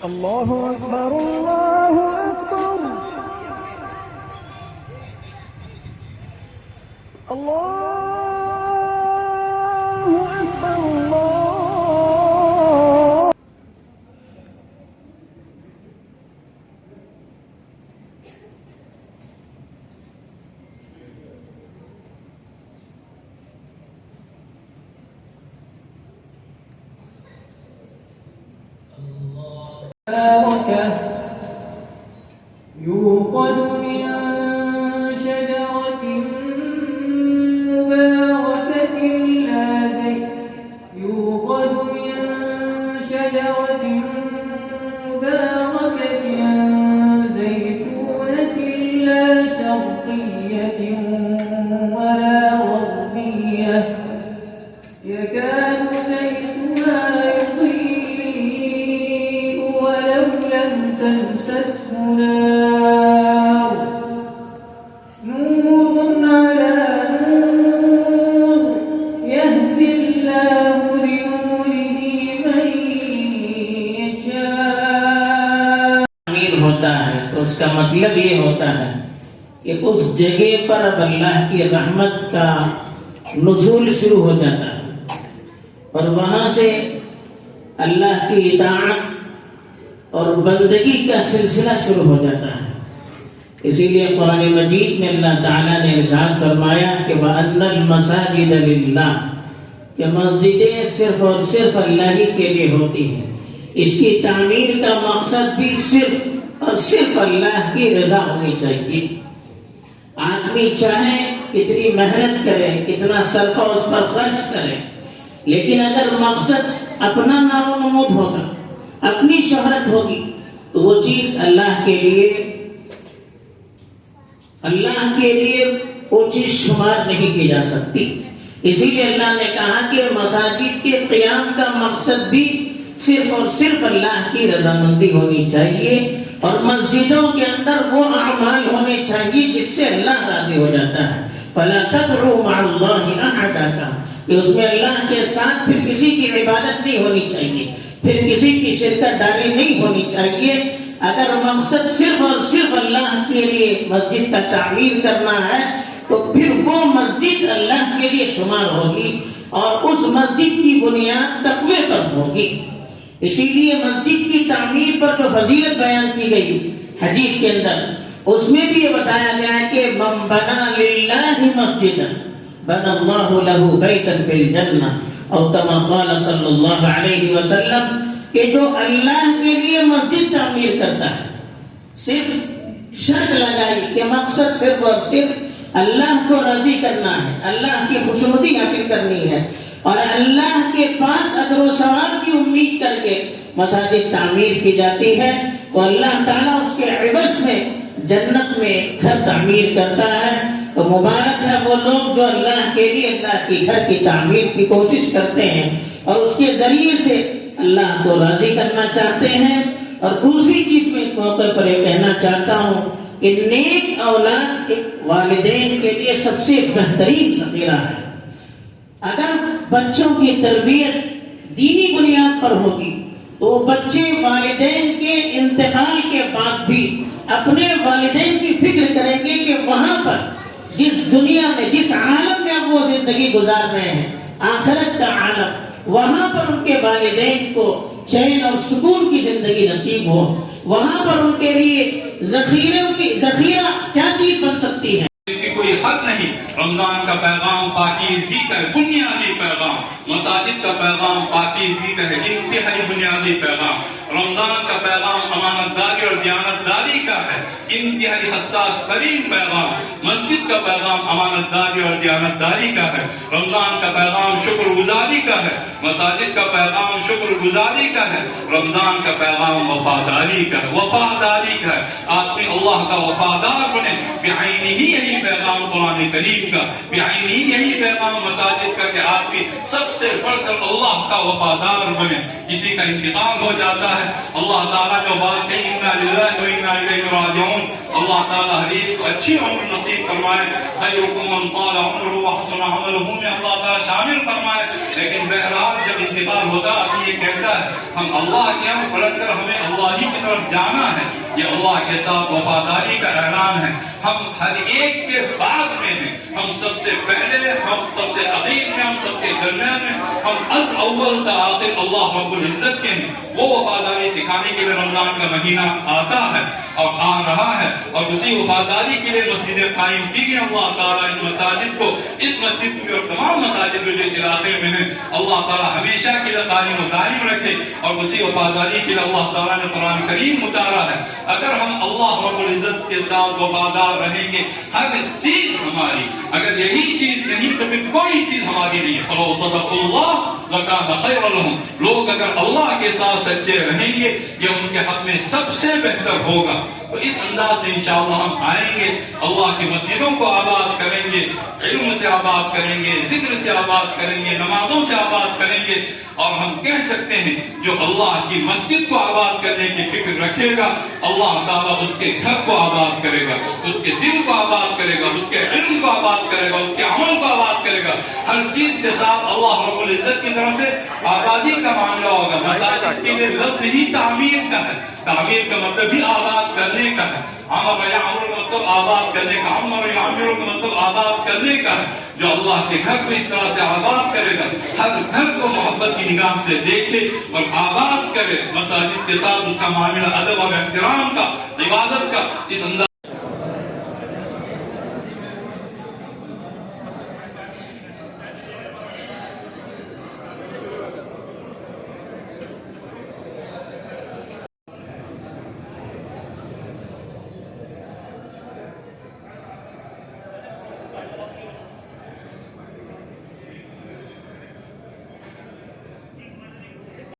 الله أكبر الله أكبر الله أكبر الله. يوقد من شجرة مباركة لا زيت يوقد من شجرة مباركة زيتونة لا شرقية ولا غربية يكاد زيتها يضيء ولو لم تمسسه نار نور على نور يهدي الله لنوره من يشاء. تعمیر ہوتا ہے تو اس کا مطلب یہ ہوتا ہے کہ اس جگہ پر اب اللہ کی رحمت کا نزول شروع ہو جاتا ہے اور وہاں سے اللہ کی اطاعت اور بندگی کا سلسلہ شروع ہو جاتا ہے. اسی لیے قرآن مجید میں اللہ تعالیٰ نے ارشاد فرمایا کہ وَأَنَّ الْمَسَاجِدَ لِلَّهِ کہ مسجدیں صرف اور صرف اللہ ہی کے لیے ہوتی ہیں. اس کی تعمیر کا مقصد بھی صرف اور صرف اللہ کی رضا ہونی چاہیے. آدمی چاہے کتنی محنت کرے کتنا صرفہ اس پر خرچ کرے لیکن اگر مقصد اپنا نام و نمود ہوگا اپنی شہرت ہوگی تو وہ چیز اللہ کے لیے وہ چیز شمار نہیں کی جا سکتی. اسی لیے اللہ نے کہا کہ مساجد کے قیام کا مقصد بھی صرف اور صرف اللہ کی رضامندی ہونی چاہیے اور مسجدوں کے اندر وہ اعمال ہونے چاہیے جس سے اللہ راضی ہو جاتا ہے. فَلَا تَدْعُوا مَعَ اللَّهِ أَحَدًا کہ اس میں اللہ کے ساتھ پھر کسی کی عبادت نہیں ہونی چاہیے پھر کسی کی شرکت داری نہیں ہونی چاہیے. اگر مقصد صرف اور صرف اللہ کے لیے مسجد کا تعمیر کرنا ہے تو پھر وہ مسجد اللہ کے لیے شمار ہوگی اور اس مسجد کی بنیاد تقوی پر ہوگی. اسی لیے مسجد کی تعمیر پر جو فضیلت بیان کی گئی حدیث کے اندر اس میں بھی یہ بتایا گیا ہے کہ من بنا للہ مسجدا بنا اللہ له بیتا فی الجنہ او کما قال صلی اللہ علیہ وسلم کہ جو اللہ کے لیے مسجد تعمیر کرتا ہے صرف شرط لگائی کہ مقصد صرف اور صرف اللہ کو راضی کرنا ہے اللہ کی خوشنودی حاصل کرنی ہے اور اللہ کے پاس اجر و ثواب کی امید کر کے مساجد تعمیر کی جاتی ہے تو اللہ تعالیٰ اس کے عوض میں جنت میں گھر تعمیر کرتا ہے. تو مبارک ہے وہ لوگ جو اللہ کے لیے اللہ کی گھر کی تعمیر کی کوشش کرتے ہیں اور اس کے ذریعے سے اللہ کو راضی کرنا چاہتے ہیں. اور دوسری چیز میں اس موقع پر یہ کہنا چاہتا ہوں کہ نیک اولاد والدین کے لیے سب سے بہترین ذخیرہ ہے. اگر بچوں کی تربیت دینی بنیاد پر ہوگی تو بچے والدین کے انتقال کے بعد بھی اپنے والدین کی فکر کریں گے کہ وہاں پر جس دنیا میں جس عالم میں اب وہ زندگی گزار رہے ہیں آخرت کا عالم وہاں پر ان کے والدین کو چین اور سکون کی زندگی نصیب ہو. وہاں پر ان کے لیے ذخیرہ کیا چیز بن سکتی ہے. اس کی کوئی حد نہیں. رمضان کا پیغام پاکیزگی کا ہے بنیادی پیغام. مساجد کا پیغام پاکیزگی کا ہے انتہائی بنیادی پیغام. رمضان کا پیغام امانت داری اور دیانت داری کا ہے انتہائی حساس ترین پیغام. مسجد کا پیغام امانت داری اور دیانت داری کا ہے. رمضان کا پیغام شکر گزاری کا ہے. مساجد کا پیغام شکر گزاری کا ہے. رمضان کا پیغام وفاداری کا ہے. وفاداری کا ہے آدمی اللہ کا وفادار بنے. بعینہ یہی پیغام قرآن کریم کا بعینہ یہی پیغام مساجد کا کہ آدمی سب سے بڑھ کر اللہ کا وفادار بنے. کسی کا انتقال ہو جاتا ہے اللہ تعالیٰ جو بات کہی انا للہ و انا الیہ راجعون اللہ تعالیٰ حدیث کو اچھی عمر نصیب فرمائے. خیرکم من طال عمرہ وحسن عملہ میں اللہ تعالیٰ شامل فرمائے. لیکن بہرحال جب انتقال ہوتا آدمی یہ کہتا ہے ہم اللہ کے ہم پلٹ کر ہمیں اللہ طرف جانا ہے، یہ اللہ کے ساتھ وفاداری کا اعلان ہے۔ ہم ہر ایک کے بعد میں ہیں، ہم سب سے پہلے، ہم سب سے اخیر میں، ہم سب کے درمیان میں، ہم از اول تا آخر اللہ رب العزت کے ہیں۔ وہ وفاداری سکھانے کے لیے رمضان کا مہینہ آتا ہے اور آ رہا ہے، اور اسی وفاداری کے لیے مسجدیں قائم کی گئی۔ اللہ تعالیٰ ان مساجد کو، اس مسجد میں اور تمام مساجد جو اس علاقے میں ہیں، اللہ تعالیٰ ہمیشہ کے لیے قائم و دائم رکھے، اور اسی وفاداری کے لیے اللہ تعالیٰ نے قرآن کریم اتارا ہے۔ اگر ہم اللہ رب العزت کے ساتھ وفادار رہیں گے، ہر چیز ہماری، اگر یہی چیز نہیں تو پھر کوئی چیز ہماری نہیں ہے۔ فَلَوْ صَدَقُوا اللَّهَ لَكَانَ خَيْرًا لَهُمْ۔ لوگ اگر اللہ کے ساتھ سچے رہیں گے، یہ ان کے حق میں سب سے بہتر ہوگا۔ تو اس انداز سے انشاءاللہ ہم آئیں گے، اللہ کی مسجدوں کو آباد کریں گے، علم سے آباد کریں گے، ذکر سے آباد کریں گے، نمازوں سے آباد کریں گے، اور ہم کہہ سکتے ہیں جو اللہ کی مسجد کو آباد کرنے کی فکر رکھے گا، اللہ تعالیٰ اس کے گھر کو آباد کرے گا، اس کے دل کو آباد کرے گا، اس کے علم کو آباد کرے گا، اس کے عمل کو آباد کرے گا۔ ہر چیز کے ساتھ اللہ رب العزت کی طرف سے آبادی کا معاملہ ہوگا۔ مساجد کے لیے لفظ ہی تعمیر کا ہے، تعمیر کا مطلب بھی آباد کرنے کا ہے۔ عمر یعمر کا مطلب آباد کرنے کا، عمر یعمر کا مطلب آباد کرنے کا ہے۔ جو اللہ کے گھر کو اس طرح سے آباد کرے گا، ہر گھر کو محبت کی نگاہ سے دیکھے اور آباد کرے، مساجد کے ساتھ اس کا معاملہ ادب اور احترام کا، عبادت کا، اس انداز